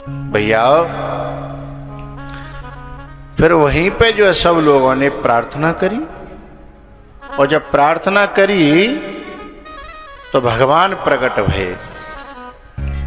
भैया फिर वहीं पे जो है सब लोगों ने प्रार्थना करी, और जब प्रार्थना करी तो भगवान प्रकट भये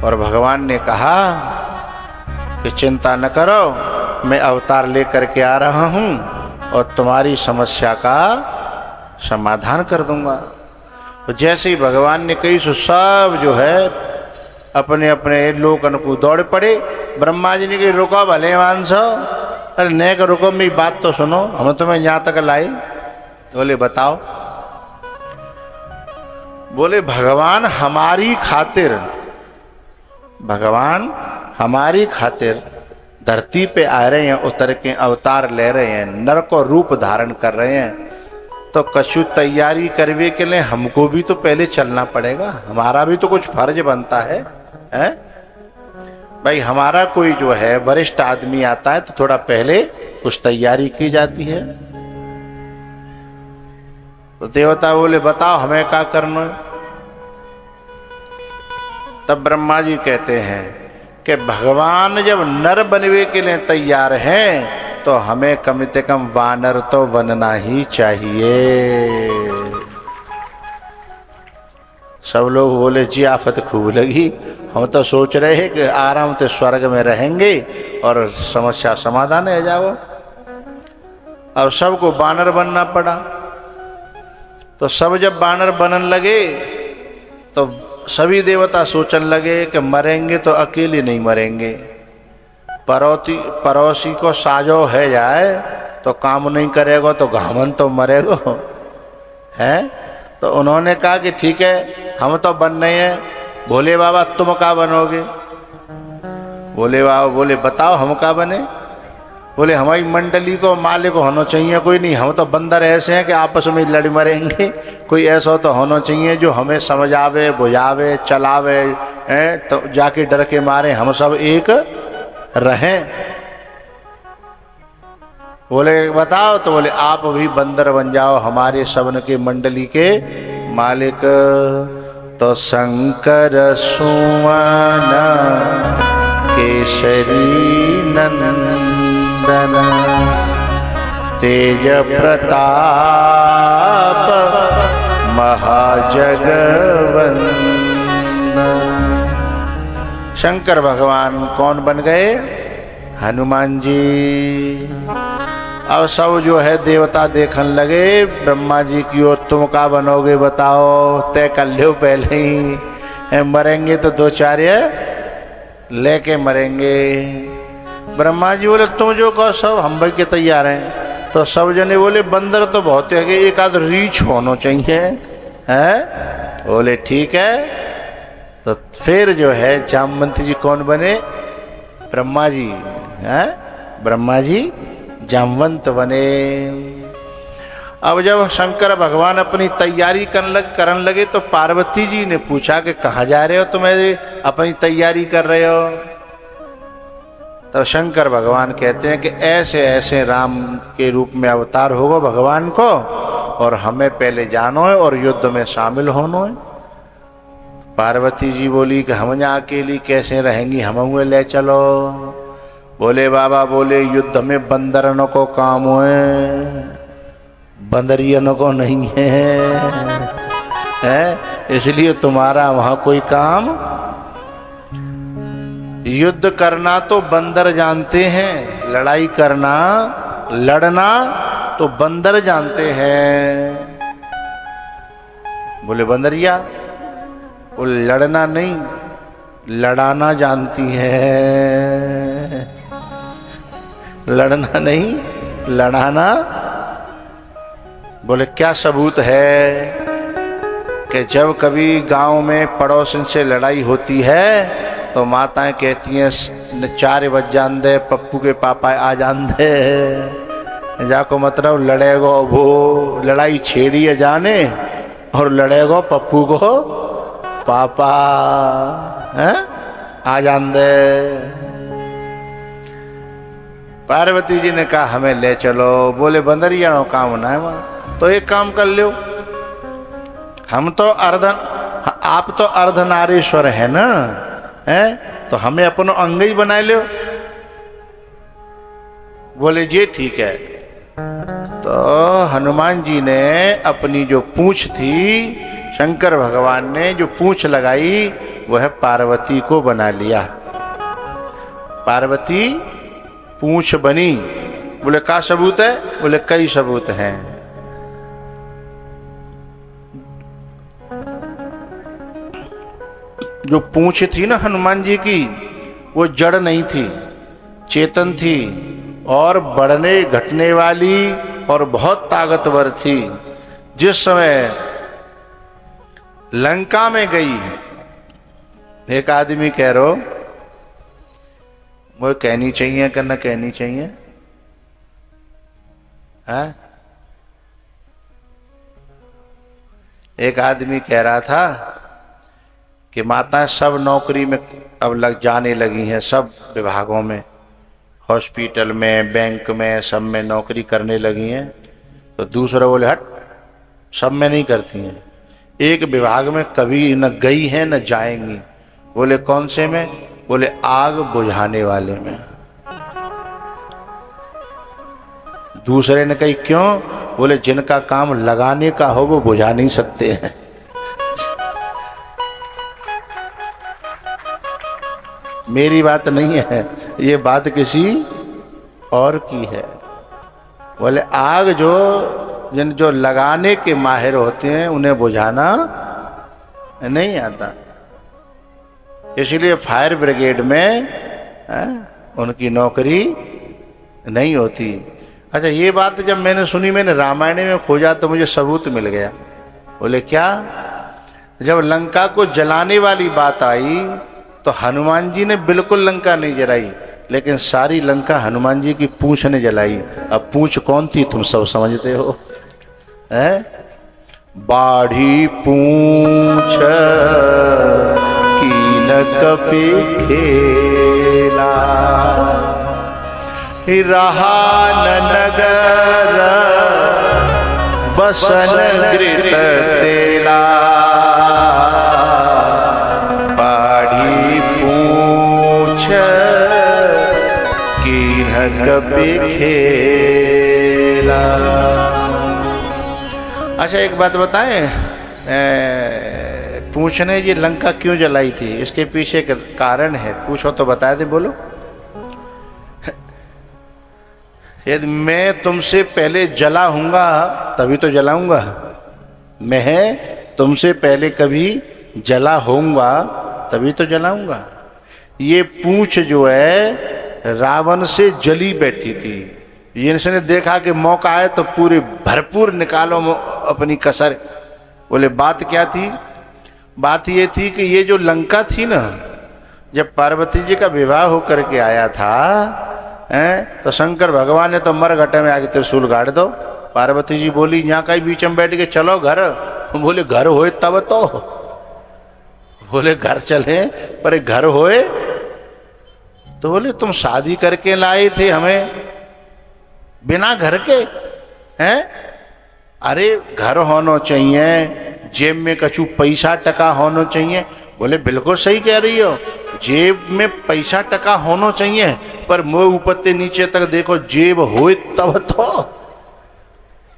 और भगवान ने कहा कि चिंता न करो, मैं अवतार लेकर के आ रहा हूं और तुम्हारी समस्या का समाधान कर दूंगा। तो जैसे ही भगवान ने कही सो सब जो है अपने अपने लोकन को दौड़ पड़े। ब्रह्मा जी ने कही रुको भले मानसो, अरे नेक रुको, मेरी बात तो सुनो, हम तुम्हें यहां तक लाए। बोले बताओ। बोले भगवान हमारी खातिर, भगवान हमारी खातिर धरती पे आ रहे हैं, उतर के अवतार ले रहे हैं, नर को रूप धारण कर रहे हैं, तो कछु तैयारी करने के लिए हमको भी तो पहले चलना पड़ेगा, हमारा भी तो कुछ फर्ज बनता है, हैं? भाई हमारा कोई जो है वरिष्ठ आदमी आता है तो थोड़ा पहले कुछ तैयारी की जाती है। तो देवता बोले बताओ हमें क्या करना है। तब ब्रह्मा जी कहते हैं कि भगवान जब नर बनने के लिए तैयार हैं तो हमें कम से कम वानर तो बनना ही चाहिए। सब लोग बोले जी आफत खूब लगी, हम तो सोच रहे हैं कि आराम से स्वर्ग में रहेंगे और समस्या समाधान हो जाओ। अब सबको बानर बनना पड़ा। तो सब जब बानर बनने लगे तो सभी देवता सोचने लगे कि मरेंगे तो अकेले नहीं मरेंगे, पड़ोसी को साजो है जाए तो काम नहीं करेगा तो घामन तो मरेगा, है। तो उन्होंने कहा कि ठीक है हम तो बन रहे हैं, भोले बाबा तुम क्या बनोगे। भोले बाबा बोले बताओ हम क्या बने। बोले हमारी मंडली को मालिक होना चाहिए कोई नहीं, हम तो बंदर ऐसे हैं कि आपस में लड़ मरेंगे, कोई ऐसा तो होना चाहिए जो हमें समझावे बुझावे चलावे, तो जाके डर के मारे हम सब एक रहें। बोले बताओ। तो बोले आप भी बंदर बन जाओ हमारे सबन के मंडली के मालिक। तो शंकर सुवन केसरी नंदन तेज प्रताप महाजगवंदन। शंकर भगवान कौन बन गए? हनुमान जी। अब सब जो है देवता देखने लगे ब्रह्मा जी की ओर, तुम क्या बनोगे बताओ, तय कर लो पहले ही, मरेंगे तो दो चार लेके मरेंगे। ब्रह्मा जी बोले तुम जो कहो सब हम भाई के तैयार हैं। तो सब जने बोले बंदर तो बहुत है, एक आध रीछ होना चाहिए, है। बोले ठीक है। तो फिर जो है जामवंत जी कौन बने? ब्रह्मा जी, हैं। ब्रह्मा जी जामवंत बने। अब जब शंकर भगवान अपनी तैयारी करने लगे तो पार्वती जी ने पूछा कि कहाँ जा रहे हो, तुम अपनी तैयारी कर रहे हो। तो शंकर भगवान कहते हैं कि ऐसे ऐसे राम के रूप में अवतार होगा भगवान को, और हमें पहले जानो है और युद्ध में शामिल होना है। पार्वती जी बोली कि हम यहाँ अकेली कैसे रहेंगी, हमें ले चलो। बोले बाबा बोले युद्ध में बंदरनों को काम है, बंदरियनों को नहीं है, इसलिए तुम्हारा वहां कोई काम। युद्ध करना तो बंदर जानते हैं, लड़ाई करना लड़ना तो बंदर जानते हैं। बोले बंदरिया, वो लड़ना नहीं लड़ाना जानती है, लड़ना नहीं लड़ाना। बोले क्या सबूत है? कि जब कभी गांव में पड़ोसन से लड़ाई होती है तो माताएं कहती हैं 4 बज जान दे, पप्पू के पापा आ जान दे। जाको मतलब लड़ेगो, वो लड़ाई छेड़ी है जाने और लड़ेगो पप्पू को पापा, हैं, आ जान दे। पार्वती जी ने कहा हमें ले चलो। बोले बंदरिया नो काम ना है वहां, तो एक काम कर लो, हम तो आप तो अर्धनारीश्वर है ना, हैं, तो हमें अपनो अंग ही बना लो। बोले ये ठीक है। तो हनुमान जी ने अपनी जो पूंछ थी, शंकर भगवान ने जो पूंछ लगाई वह पार्वती को बना लिया। पार्वती पूंछ बनी। बोले का सबूत है? बोले कई सबूत हैं। जो पूंछ थी ना हनुमान जी की, वो जड़ नहीं थी, चेतन थी और बढ़ने घटने वाली और बहुत ताकतवर थी। जिस समय लंका में गई, एक आदमी कह रहा, वो कहनी चाहिए कि न कहनी चाहिए? है? एक आदमी कह रहा था कि माताएं सब नौकरी में अब लग जाने लगी हैं, सब विभागों में, हॉस्पिटल में, बैंक में, सब में नौकरी करने लगी हैं। तो दूसरा बोले हट, सब में नहीं करती हैं, एक विभाग में कभी न गई हैं न जाएंगी। बोले कौन से में? बोले आग बुझाने वाले में। दूसरे ने कही क्यों? बोले जिनका काम लगाने का हो वो बुझा नहीं सकते हैं। मेरी बात नहीं है, ये बात किसी और की है। बोले आग जो लगाने के माहिर होते हैं उन्हें बुझाना नहीं आता। इसलिए फायर ब्रिगेड में उनकी नौकरी नहीं होती। अच्छा, ये बात जब मैंने सुनी, मैंने रामायण में खोजा तो मुझे सबूत मिल गया। बोले क्या? जब लंका को जलाने वाली बात आई तो हनुमान जी ने बिल्कुल लंका नहीं जलाई, लेकिन सारी लंका हनुमान जी की पूंछ ने जलाई। अब पूंछ कौन थी तुम सब समझते हो? है बाढ़ी पूंछ कीन कपि खेला, रहा न नगर बसन घृत तेला। बाढ़ी पूंछ कीन कपि खेला। अच्छा, एक बात बताएं, पूछने ये लंका क्यों जलाई थी? इसके पीछे एक कारण है, पूछो तो बता दे। बोलो। यदि मैं तुमसे पहले जला हूंगा तभी तो जलाऊंगा। मैं तुमसे पहले कभी जला होऊंगा तभी तो जलाऊंगा। ये पूंछ जो है रावण से जली बैठी थी। इसने देखा कि मौका है तो पूरी भरपूर निकालो अपनी कसर। बोले बात क्या थी? बात ये थी कि ये जो लंका थी ना, जब पार्वती जी का विवाह होकर के आया था तो शंकर भगवान ने तो मर घटे में आके त्रिशूल गाड़ दो। पार्वती जी बोली यहाँ कहीं बीच में बैठ के चलो घर। बोले घर होए तब तो। बोले घर चले पर घर होए तो बोले तुम शादी करके लाए थे हमें बिना घर के हैं? अरे घर होना चाहिए, जेब में कछु पैसा टका होना चाहिए। बोले बिल्कुल सही कह रही हो, जेब में पैसा टका होना चाहिए, पर मुंह ऊपर से नीचे तक देखो जेब होए तब तो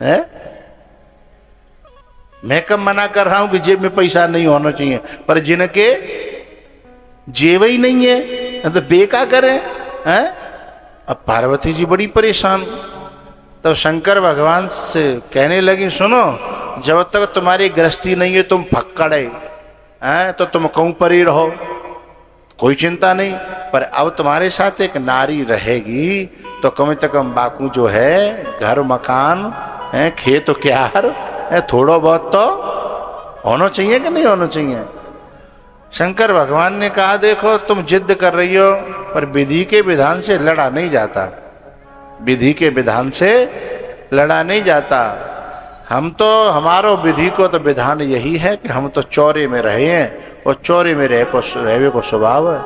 है। मैं कब मना कर रहा हूं कि जेब में पैसा नहीं होना चाहिए, पर जिनके जेब ही नहीं है तो बेका करें हैं। अब पार्वती जी बड़ी परेशान। तब शंकर भगवान से कहने लगी सुनो, जब तक तुम्हारी गृहस्थी नहीं है, तुम फक्कड़ है तो तुम कहूं पर ही रहो, कोई चिंता नहीं। पर अब तुम्हारे साथ एक नारी रहेगी तो कम से कम बाकू जो है घर मकान है, खेत क्यार है, थोड़ा बहुत तो होना चाहिए कि नहीं होना चाहिए। शंकर भगवान ने कहा देखो तुम जिद कर रही हो, पर विधि के विधान से लड़ा नहीं जाता। विधि के विधान से लड़ा नहीं जाता। हम तो हमारो विधि को तो विधान यही है कि हम तो चौरे में रहे हैं और चौरे में रहवे को स्वभाव है।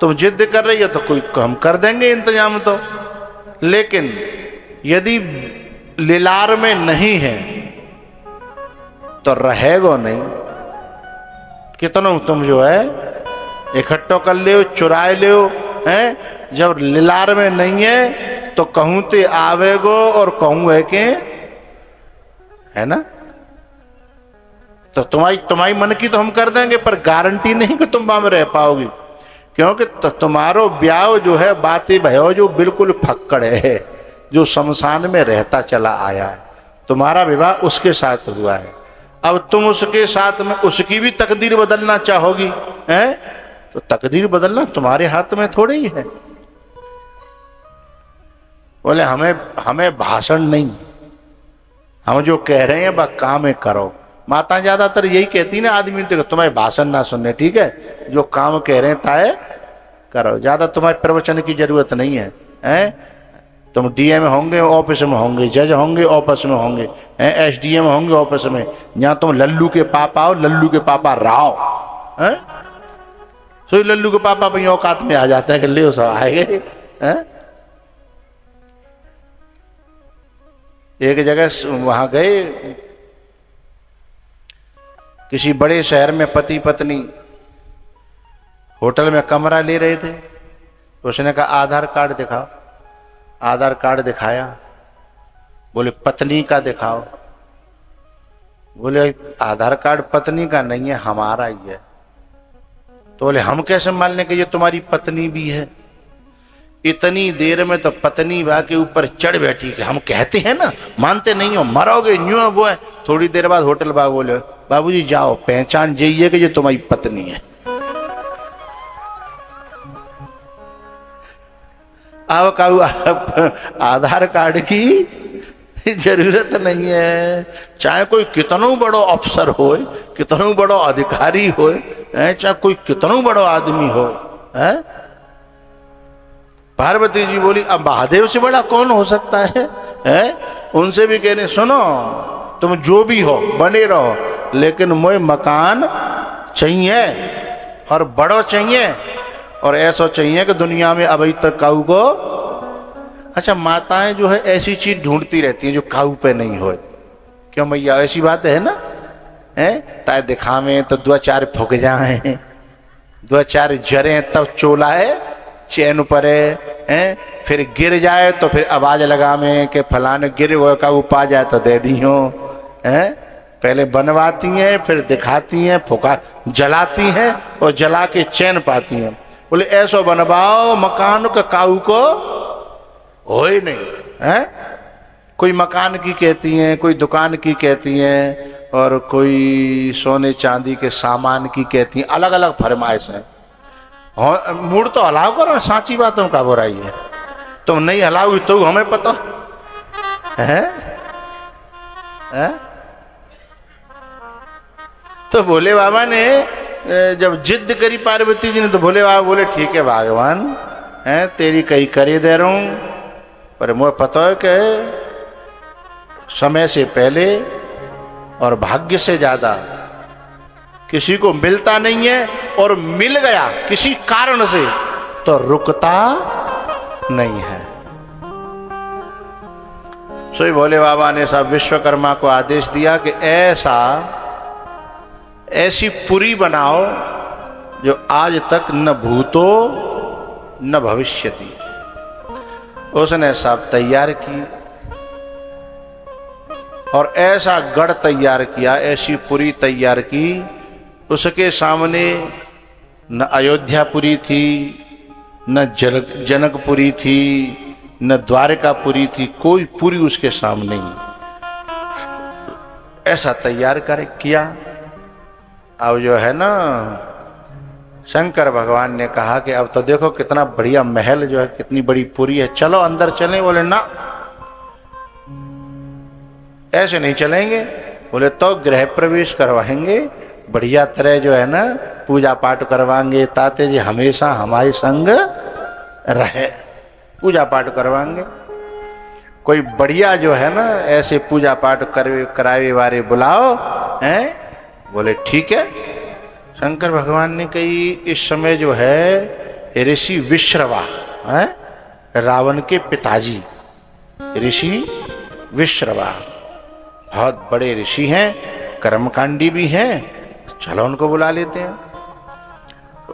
तुम जिद कर रही हो तो कोई हम कर देंगे इंतजाम तो, लेकिन यदि लीलार में नहीं है तो रहेगो नहीं। कितनों तुम जो है इकट्ठो कर ले, चुराए ले, हैं? जब लिलार में नहीं है तो कहूं ते आवेगो और कहूं है के, है ना? तो तुम्हारी मन की तो हम कर देंगे, पर गारंटी नहीं कि तुम वहां में रह पाओगी, क्योंकि तुम्हारो ब्याह जो है बातें भयो जो बिल्कुल फक्कड़ है, जो शमशान में रहता चला आया है। तुम्हारा विवाह उसके साथ हुआ है, अब तुम उसके साथ में उसकी भी तकदीर बदलना चाहोगी, हैं? तो तकदीर बदलना तुम्हारे हाथ में थोड़ी ही है। बोले हमें भाषण नहीं, हम जो कह रहे हैं वह काम करो। माता ज्यादातर यही कहती ना आदमी तो, तुम्हें भाषण ना सुनने, ठीक है, जो काम कह रहे हैं ताए करो, ज्यादा तुम्हें प्रवचन की जरूरत नहीं है, हैं? तुम डीएम होंगे ऑफिस में होंगे, जज होंगे ऑफिस में होंगे, एसडीएम होंगे ऑफिस में, यहाँ तुम लल्लू के पापा हो, लल्लू के पापा राव, हैं? तो लल्लू के पापा अपनी औकात में आ जाता है कि ले सब आएंगे, हैं? एक जगह वहां गए, किसी बड़े शहर में पति पत्नी होटल में कमरा ले रहे थे, उसने कहा आधार कार्ड दिखाओ। आधार कार्ड दिखाया, बोले पत्नी का दिखाओ। बोले आधार कार्ड पत्नी का नहीं है, हमारा ही है। तो बोले हम कैसे मान लें कि ये तुम्हारी पत्नी भी है? इतनी देर में तो पत्नी बा के ऊपर चढ़ बैठी कि हम कहते हैं ना, मानते नहीं हो, मरोगे न्यू वो है। थोड़ी देर बाद होटल बाबू बोले बाबूजी जाओ, पहचान जाइए कि ये तुम्हारी पत्नी है। अब कहू आधार कार्ड की जरूरत नहीं है, चाहे कोई कितनो बड़ो अफसर हो, कितनो बड़ो अधिकारी हो, चाहे कोई कितनो बड़ो आदमी हो, है? पार्वती जी बोली अब महादेव से बड़ा कौन हो सकता है? उनसे भी कहने सुनो, तुम जो भी हो बने रहो, लेकिन मुझे मकान चाहिए और बड़ो चाहिए, और ऐसा चाहिए कि दुनिया में अभी तक काऊ को। अच्छा, माताएं जो है ऐसी चीज ढूंढती रहती हैं जो काऊ पे नहीं हो। क्यों भैया, ऐसी बात है ना, है? ताए दिखावे तो दो चार फुक जाए, दो चार जरे तब चोला है चैन पर है, फिर गिर जाए तो फिर आवाज लगावे कि फलाने गिर हुए का उपा जाए तो दे दी हो, है? पहले बनवाती हैं, फिर दिखाती हैं, फुका जलाती हैं और जला के चैन पाती हैं। बोले ऐसो बनवाओ मकान का काऊ को हो ही नहीं, है? कोई मकान की कहती हैं, कोई दुकान की कहती हैं, और कोई सोने चांदी के सामान की कहती हैं। अलग अलग फरमाइश है। मूड तो हलाओ करो, साची बातों का बुराई है। तुम नहीं हलाओ तो हमें पता है, है? तो भोले बाबा ने जब जिद करी पार्वती जी ने, तो भोले बाबा बोले ठीक है भगवान, है तेरी कई करे दे रहा हूं, पर मुझे पता है कि समय से पहले और भाग्य से ज्यादा किसी को मिलता नहीं है, और मिल गया किसी कारण से तो रुकता नहीं है। सो भोले बाबा ने सब विश्वकर्मा को आदेश दिया कि ऐसी पुरी बनाओ जो आज तक न भूतो न भविष्यति। उसने सब तैयार की और ऐसा गढ़ तैयार किया, ऐसी पुरी तैयार की, उसके सामने न अयोध्यापुरी थी, न जनकपुरी थी, न द्वारकापुरी थी, कोई पुरी उसके सामने नहीं। ऐसा तैयार कर किया। अब जो है ना, शंकर भगवान ने कहा कि अब तो देखो कितना बढ़िया महल जो है, कितनी बड़ी पुरी है, चलो अंदर चलें। बोले ना, ऐसे नहीं चलेंगे। बोले तो गृह प्रवेश करवाएंगे, बढ़िया तरह जो है ना पूजा पाठ करवाएंगे, ताते जी हमेशा हमारे संग रहे, पूजा पाठ करवाएंगे। कोई बढ़िया जो है ना ऐसे पूजा पाठ करावे वाले बुलाओ, हैं? बोले ठीक है। शंकर भगवान ने कही इस समय जो है ऋषि विश्रवा, हैं? रावण के पिताजी ऋषि विश्रवा बहुत बड़े ऋषि हैं, कर्मकांडी भी हैं, चलो उनको बुला लेते हैं।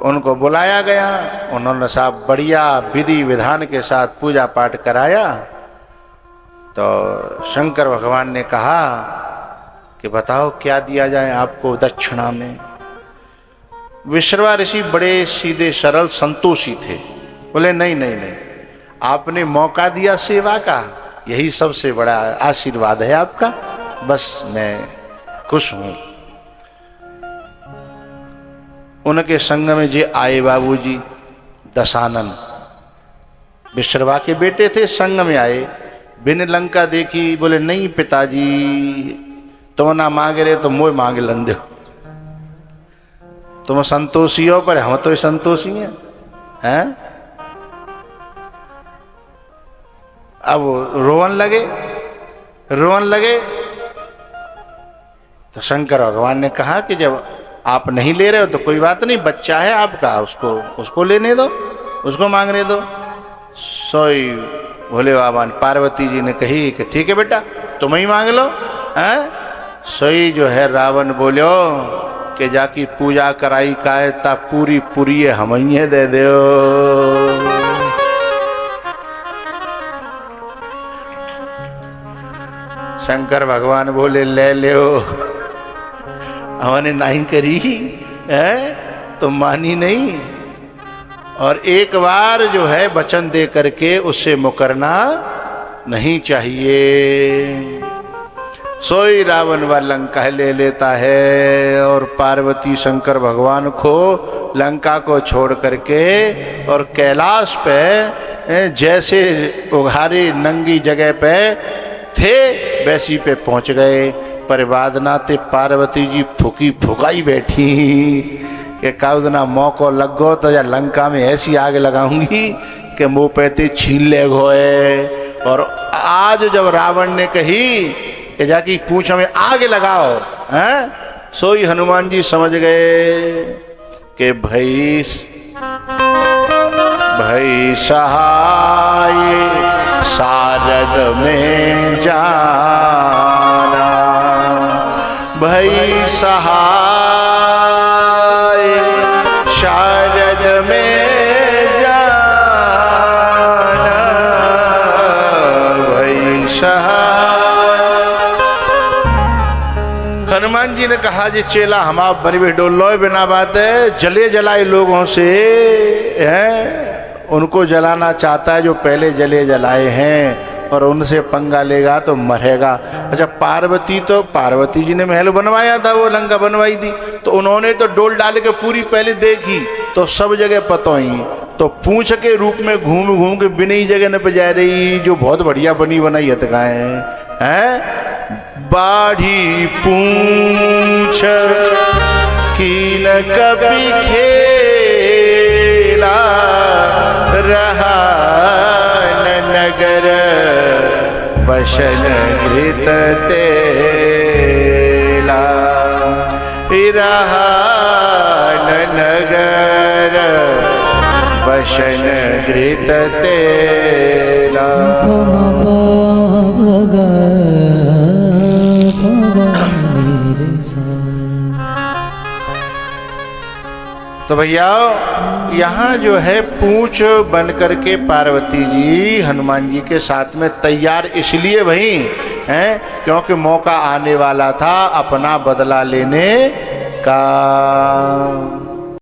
उनको बुलाया गया, उन्होंने साहब बढ़िया विधि विधान के साथ पूजा पाठ कराया। तो शंकर भगवान ने कहा कि बताओ क्या दिया जाए आपको दक्षिणा में। विश्रवा ऋषि बड़े सीधे सरल संतोषी थे, बोले नहीं नहीं नहीं, आपने मौका दिया सेवा का, यही सबसे बड़ा आशीर्वाद है आपका, बस मैं खुश हूं। उनके संग में जे आए बाबूजी दशानन, विश्रवा के बेटे थे, संग में आए। बिन लंका देखी, बोले नहीं पिताजी, तुम ना मांग रहे तो मोह मांग लंदे हो, तुम संतोषी हो पर हम तो संतोषी हैं। अब रोवन लगे तो शंकर भगवान ने कहा कि जब आप नहीं ले रहे हो तो कोई बात नहीं, बच्चा है आपका, उसको लेने दो, उसको मांगने दो। सोई भोले बाबा ने, पार्वती जी ने कही कि ठीक है बेटा तुम ही मांग लो। सोई जो है रावण बोलो कि जाकी पूजा कराई काहे ता पूरी पूरी हम ही दे दो। शंकर भगवान बोले ले लो, हमने नहीं करी है तो मानी नहीं, और एक बार जो है वचन दे करके उससे मुकरना नहीं चाहिए। सोई रावण व लंका ले लेता है, और पार्वती शंकर भगवान को लंका को छोड़ करके और कैलाश पे जैसे उघारे नंगी जगह पे थे वैसी पे पहुंच गए। पर वादनाते पार्वती जी फुकी फुकाई बैठी कि काउदना मौको लग गो तो या लंका में ऐसी आग लगाऊंगी कि मुंह पे छीन ले गोए। और आज जब रावण ने कही कि जाकी पूंछ में आग लगाओ, हैं, सोई हनुमान जी समझ गए कि भाई सहाय शारद में जाना, भाई सहाय शारद में जाना, भाई सहाय। हनुमान जी ने कहा जी चेला हम आप बनी भी डोल लो, बिना बात है जले जलाए लोगों से हैं, उनको जलाना चाहता है जो पहले जले जलाए हैं, और उनसे पंगा लेगा तो मरेगा। अच्छा पार्वती जी ने महल बनवाया था, वो लंका बनवाई थी, तो उन्होंने तो डोल डाल के पूरी पहले देखी तो सब जगह पतोई, तो पूंछ के रूप में घूम घूम के बिना ही जगह न पे जा रही जो बहुत बढ़िया बनी बनाई हैं। बाढ़ी पूंछ की न कभी खेला, रहा नगर बशन घृत तेला, रहा नगर बशन घृत तेला। तो भैया यहाँ जो है पूंछ बन करके पार्वती जी हनुमान जी के साथ में तैयार इसलिए भई हैं क्योंकि मौका आने वाला था अपना बदला लेने का।